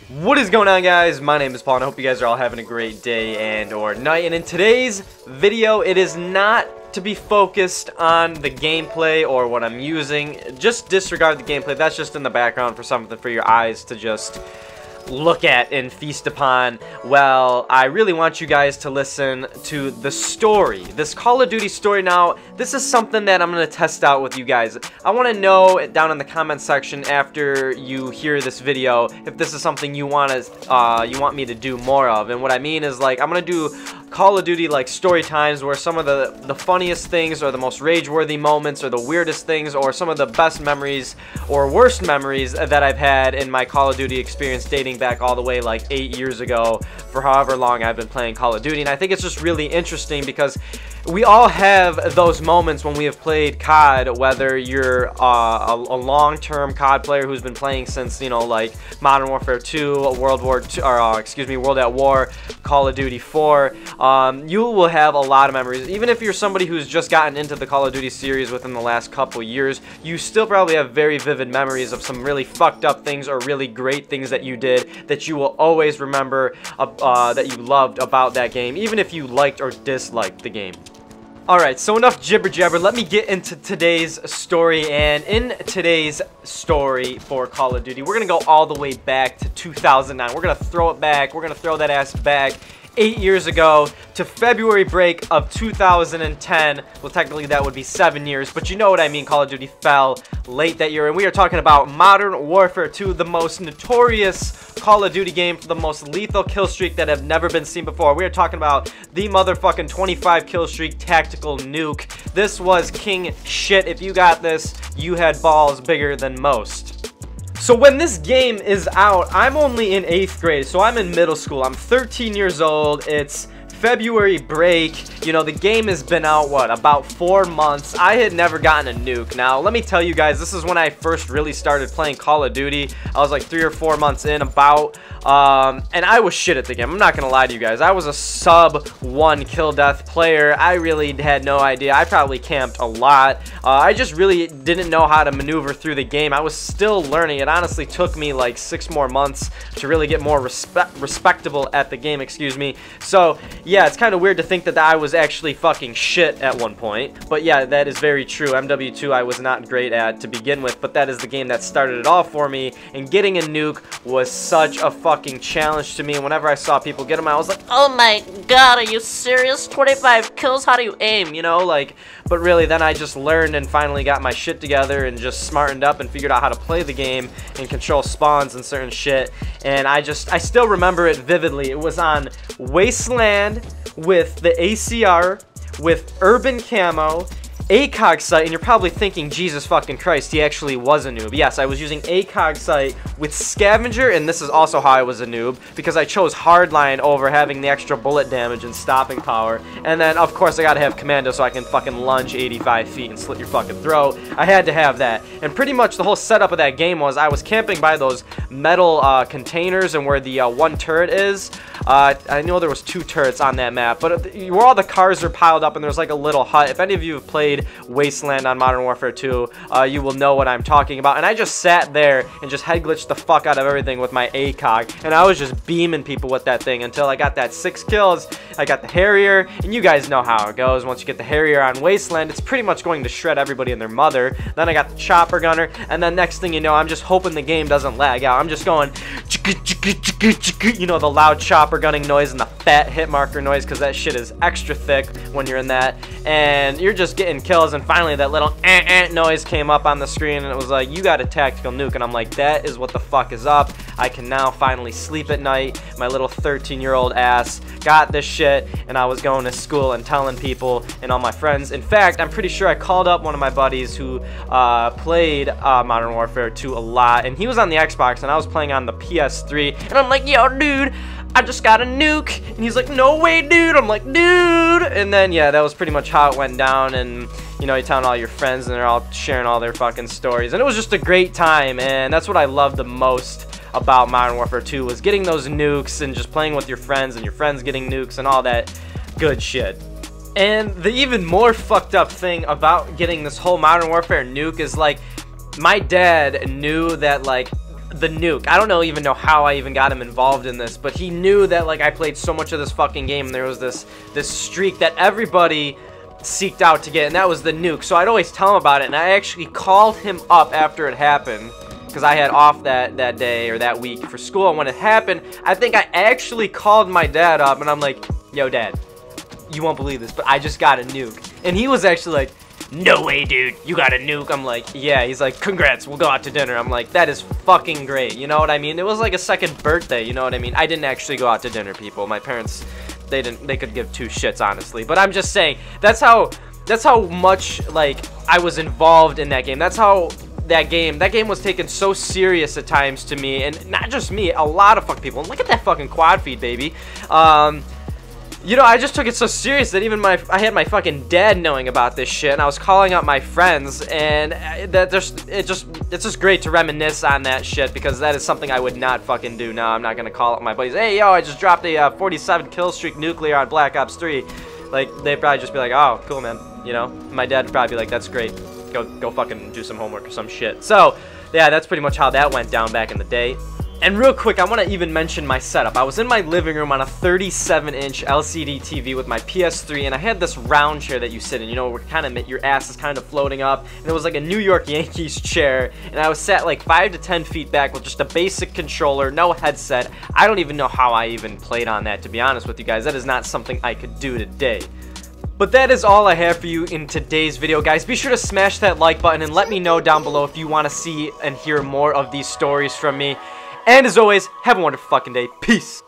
What is going on, guys? My name is Paul and I hope you guys are all having a great day and or night. And in today's video, it is not to be focused on the gameplay or what I'm using. Just disregard the gameplay. That's just in the background for something for your eyes to just look at and feast upon. Well, I really want you guys to listen to the story, this Call of Duty story. Now, this is something that I'm going to test out with you guys. I want to know down in the comment section after you hear this video if this is something you want me to do more of. And what I mean is, like, I'm going to do Call of Duty like story times where some of the funniest things or the most rage-worthy moments or the weirdest things or some of the best memories or worst memories that I've had in my Call of Duty experience dating back all the way like 8 years ago for however long I've been playing Call of Duty. And I think it's just really interesting because we all have those moments when we have played COD, whether you're a long-term COD player who's been playing since, you know, like Modern Warfare 2, World at War, Call of Duty 4. You will have a lot of memories. Even if you're somebody who's just gotten into the Call of Duty series within the last couple years, you still probably have very vivid memories of some really fucked up things or really great things that you did that you will always remember that you loved about that game, even if you liked or disliked the game. Alright, so enough jibber jabber, let me get into today's story. And in today's story for Call of Duty, we're going to go all the way back to 2009. We're going to throw it back, we're going to throw that ass back 8 years ago to February break of 2010. Well, technically that would be 7 years, but you know what I mean. Call of Duty fell late that year, and we are talking about Modern Warfare 2, the most notorious Call of Duty game for the most lethal kill streak that have never been seen before. We are talking about the motherfucking 25 kill streak tactical nuke. This was king shit. If you got this, you had balls bigger than most. So when this game is out, I'm only in 8th grade, so I'm in middle school. I'm 13 years old. It's February break. You know, the game has been out, what, about 4 months. I had never gotten a nuke. Now, let me tell you guys, this is when I first really started playing Call of Duty. I was like 3 or 4 months in, about, and I was shit at the game. I'm not gonna lie to you guys. I was a sub 1 kill death player. I really had no idea. I probably camped a lot. I just really didn't know how to maneuver through the game. I was still learning. It honestly took me like 6 more months to really get more respectable at the game, excuse me. So yeah, it's kind of weird to think that I was actually fucking shit at one point. But yeah, that is very true. MW2 I was not great at to begin with, but that is the game that started it all for me. And getting a nuke was such a fucking challenge to me. And whenever I saw people get them, I was like, oh my god, are you serious? 25 kills? How do you aim? You know, like, but really then I just learned and finally got my shit together and just smartened up and figured out how to play the game and control spawns and certain shit. And I still remember it vividly. It was on Wasteland with the ACR, with urban camo, ACOG sight, and you're probably thinking, Jesus fucking Christ, he actually was a noob. Yes, I was using ACOG sight with scavenger, and this is also how I was a noob, because I chose hardline over having the extra bullet damage and stopping power. And then, of course, I gotta have commando so I can fucking lunge 85 feet and slit your fucking throat. I had to have that. And pretty much the whole setup of that game was I was camping by those metal containers and where the one turret is. I know there was 2 turrets on that map, but where all the cars are piled up and there's like a little hut. If any of you have played Wasteland on Modern Warfare 2, you will know what I'm talking about. And I just sat there and just head glitched the fuck out of everything with my ACOG, and I was just beaming people with that thing until I got that 6 kills. I got the Harrier, and you guys know how it goes. Once you get the Harrier on Wasteland, it's pretty much going to shred everybody and their mother. Then I got the Chopper Gunner, and then next thing you know, I'm just hoping the game doesn't lag out. I'm just going, you know, the loud chopper gunning noise and the fat hit marker noise, because that shit is extra thick when you're in that, and you're just getting kills. And finally that little noise came up on the screen, and it was like, you got a tactical nuke. And I'm like, that is what the fuck is up. I can now finally sleep at night. My little 13-year-old ass got this shit, and I was going to school and telling people and all my friends. In fact, I'm pretty sure I called up one of my buddies who played Modern Warfare 2 a lot, and he was on the Xbox and I was playing on the PS3, and I'm like, yo dude, I just got a nuke. And he's like, no way dude. I'm like, dude. And then yeah, that was pretty much how it went down. And you know, you're telling all your friends and they're all sharing all their fucking stories, and it was just a great time. And that's what I loved the most about Modern Warfare 2, was getting those nukes and just playing with your friends and your friends getting nukes and all that good shit. And the even more fucked up thing about getting this whole Modern Warfare nuke is, like, my dad knew that, like, the Nuke. I don't even know how I even got him involved in this, but he knew that like I played so much of this fucking game, and there was this streak that everybody seeked out to get, and that was the Nuke. So I'd always tell him about it, and I actually called him up after it happened, because I had off that day or that week for school. And when it happened, I think I actually called my dad up, and I'm like, yo dad, you won't believe this, but I just got a Nuke. And he was actually like, no way dude, you got a Nuke. I'm like, yeah. He's like, congrats, we'll go out to dinner. I'm like, that is fucking great, you know what I mean? It was like a second birthday, you know what I mean? I didn't actually go out to dinner, people. My parents, they could give two shits, honestly. But I'm just saying, that's how much like I was involved in that game. That's how that game was taken so serious at times to me, and not just me, a lot of fucking people. And look at that fucking quad feed, baby. You know, I just took it so serious that even I had my fucking dad knowing about this shit, and I was calling up my friends, and it's just great to reminisce on that shit, because that is something I would not fucking do now. I'm not gonna call up my buddies, hey yo, I just dropped a 47 kill streak nuclear on Black Ops 3. Like, they'd probably just be like, oh, cool, man. You know, my dad would probably be like, that's great. Go fucking do some homework or some shit. So, yeah, that's pretty much how that went down back in the day. And real quick, I want to even mention my setup. I was in my living room on a 37-inch LCD TV with my PS3, and I had this round chair that you sit in, you know, where kind of your ass is kind of floating up, and it was like a New York Yankees chair, and I was sat like 5 to 10 feet back with just a basic controller, no headset. I don't even know how I even played on that, to be honest with you guys. That is not something I could do today. But that is all I have for you in today's video, guys. Be sure to smash that like button and let me know down below if you want to see and hear more of these stories from me. And as always, have a wonderful fucking day. Peace.